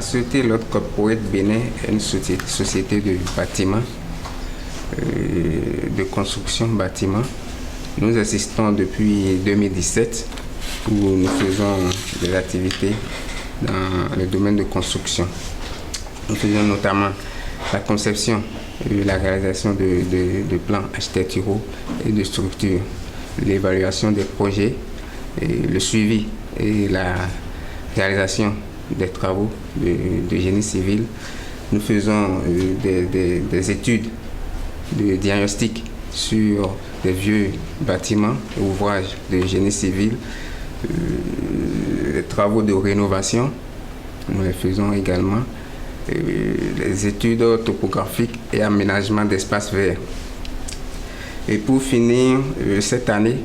La société Lot Corporate Bénin est une société de bâtiment, de construction bâtiment. Nous assistons depuis 2017 où nous faisons des activités dans le domaine de construction. Nous faisons notamment la conception et la réalisation de plans architecturaux et de structures, l'évaluation des projets, et le suivi et la réalisation des travaux de génie civil. Nous faisons des études de diagnostic sur des vieux bâtiments et ouvrages de génie civil, les travaux de rénovation, nous les faisons également, les études topographiques et aménagement d'espaces verts. Et pour finir, cette année,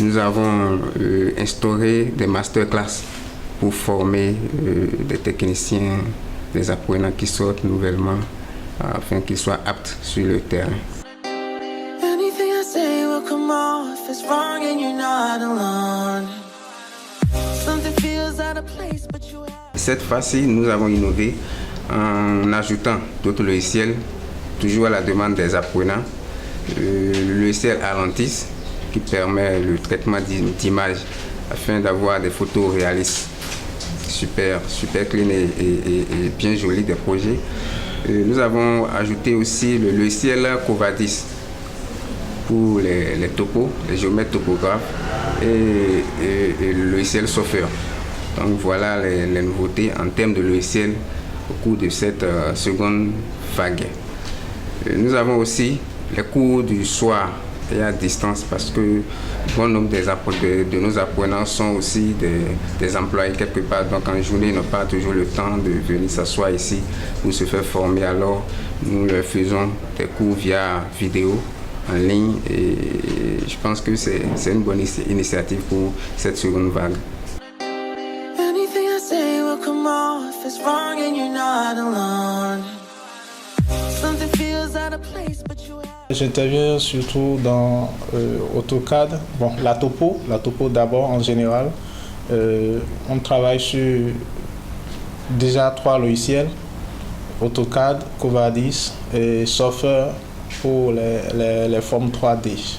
nous avons instauré des masterclass pour former des techniciens, des apprenants qui sortent nouvellement afin qu'ils soient aptes sur le terrain. Cette fois-ci, nous avons innové en ajoutant d'autres logiciels, toujours à la demande des apprenants. Le logiciel Atlantis qui permet le traitement d'images afin d'avoir des photos réalistes, super clean et bien jolies des projets. Nous avons ajouté aussi le logiciel Covadis pour les topos, les géomètres topographes et le logiciel Software. Donc voilà les nouveautés en termes de logiciel au cours de cette seconde vague. Nous avons aussi les cours du soir et à distance parce que bon nombre de nos apprenants sont aussi des employés quelque part. Donc en journée, ils n'ont pas toujours le temps de venir s'asseoir ici pour se faire former. Alors nous leur faisons des cours via vidéo en ligne et je pense que c'est une bonne initiative pour cette seconde vague. J'interviens surtout dans AutoCAD, la topo d'abord en général. On travaille sur déjà 3 logiciels, AutoCAD, Covadis et Software pour les formes 3D.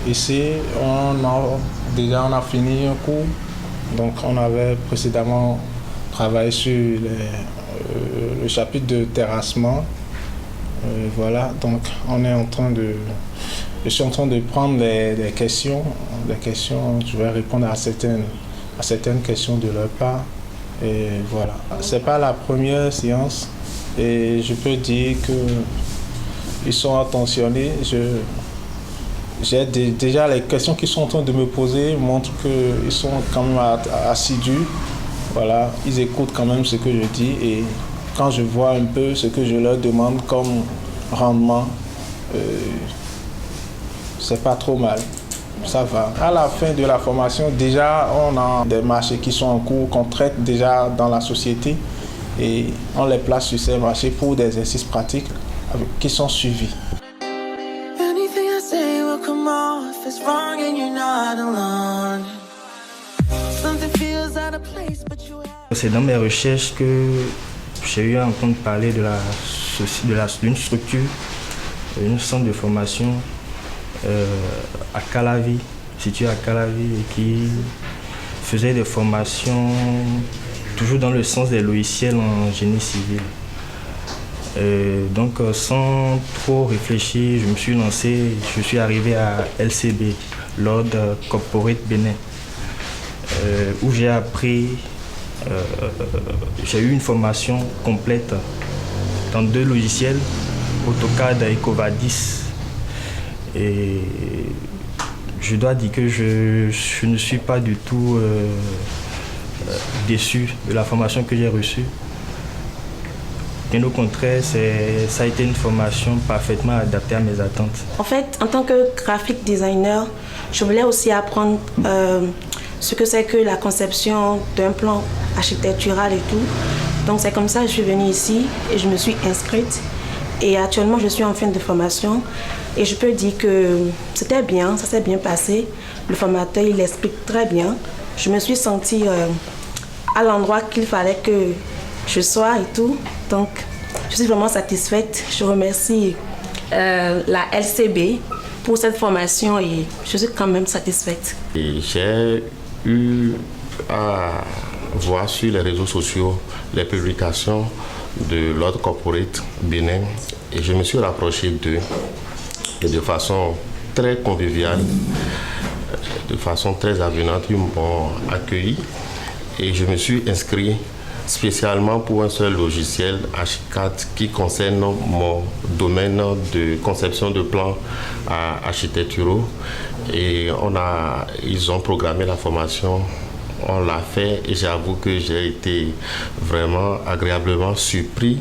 Ici, on a fini un cours, donc on avait précédemment travaillé sur le chapitre de terrassement. Voilà, donc je suis en train de prendre des questions, je vais répondre à certaines questions de leur part. Et voilà, c'est pas la première séance et je peux dire qu'ils sont attentionnés. J'ai déjà les questions qu'ils sont en train de me poser montrent qu'ils sont quand même assidus. Voilà, ils écoutent quand même ce que je dis et quand je vois un peu ce que je leur demande comme rendement, c'est pas trop mal, ça va. À la fin de la formation, déjà, on a des marchés qui sont en cours, qu'on traite déjà dans la société et on les place sur ces marchés pour des exercices pratiques qui sont suivis. C'est dans mes recherches que j'ai eu à entendre parler d'une structure, d'une centre de formation à Calavi, situé à Calavi, et qui faisait des formations toujours dans le sens des logiciels en génie civil. Donc sans trop réfléchir, je me suis lancé, je suis arrivé à LCB, Lot Corporate Bénin, où j'ai appris. J'ai eu une formation complète dans 2 logiciels, AutoCAD et Covadis. Et je dois dire que je ne suis pas du tout déçu de la formation que j'ai reçue. Bien au contraire, ça a été une formation parfaitement adaptée à mes attentes. En fait, en tant que graphic designer, je voulais aussi apprendre ce que c'est que la conception d'un plan architectural et tout. Donc c'est comme ça que je suis venue ici et je me suis inscrite. Et actuellement, je suis en fin de formation et je peux dire que c'était bien, ça s'est bien passé. Le formateur, il explique très bien. Je me suis sentie à l'endroit qu'il fallait que je sois et tout. Donc, je suis vraiment satisfaite. Je remercie la LCB pour cette formation et je suis quand même satisfaite. Et j'ai eu à voir sur les réseaux sociaux les publications de l'ordre corporate Bénin et je me suis rapproché d'eux et de façon très conviviale, de façon très avenante, ils m'ont accueilli et je me suis inscrit spécialement pour un seul logiciel H4 qui concerne mon domaine de conception de plans architecturaux et ils ont programmé la formation, on l'a fait et j'avoue que j'ai été vraiment agréablement surpris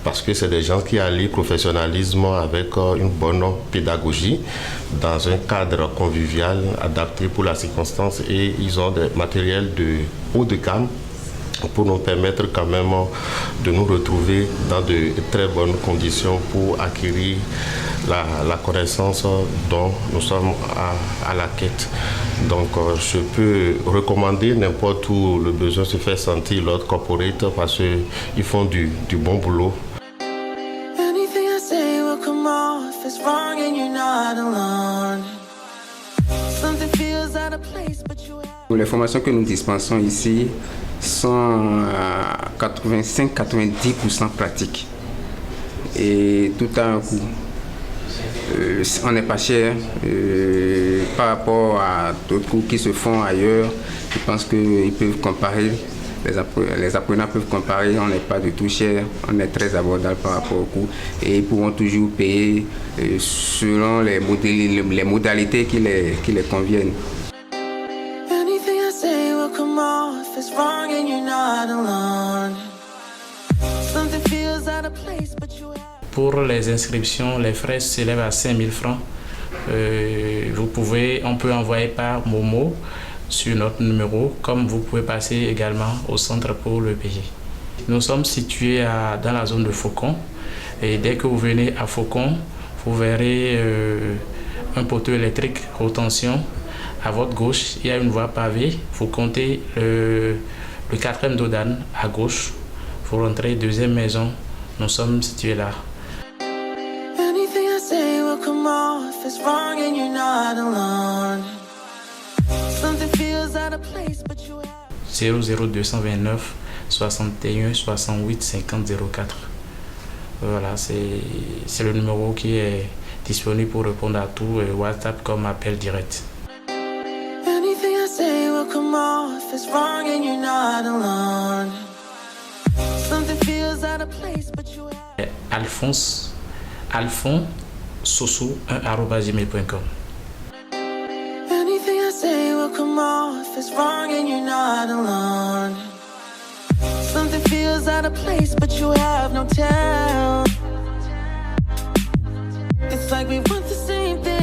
parce que c'est des gens qui allient professionnalisme avec une bonne pédagogie dans un cadre convivial adapté pour la circonstance et ils ont des matériels de haut de gamme pour nous permettre quand même de nous retrouver dans de très bonnes conditions pour acquérir la connaissance dont nous sommes à la quête. Donc je peux recommander n'importe où le besoin se fait sentir l'ordre corporate parce qu'ils font du bon boulot. Les formations que nous dispensons ici sont à 85-90% pratiques. Et tout à un coup, on n'est pas cher par rapport à d'autres cours qui se font ailleurs. Je pense qu'ils peuvent comparer, les apprenants peuvent comparer, on n'est pas du tout cher, on est très abordable par rapport au cours et ils pourront toujours payer selon les modalités qui les conviennent. Pour les inscriptions, les frais s'élèvent à 5 000 francs. On peut envoyer par Momo sur notre numéro, comme vous pouvez passer également au centre pour le payer. Nous sommes situés dans la zone de Faucon et dès que vous venez à Faucon, vous verrez un poteau électrique haute tension. À votre gauche, il y a une voie pavée. Vous comptez le 4e Dodane à gauche. Vous rentrez deuxième maison. Nous sommes situés là. 00229 61 68 50 04. Voilà, c'est le numéro qui est disponible pour répondre à tout, WhatsApp comme appel direct. Alphonse soso1@gmail.com. Anything I say will come off as wrong and you're not alone. Something feels out of place but you have no tell. It's like we want the same thing.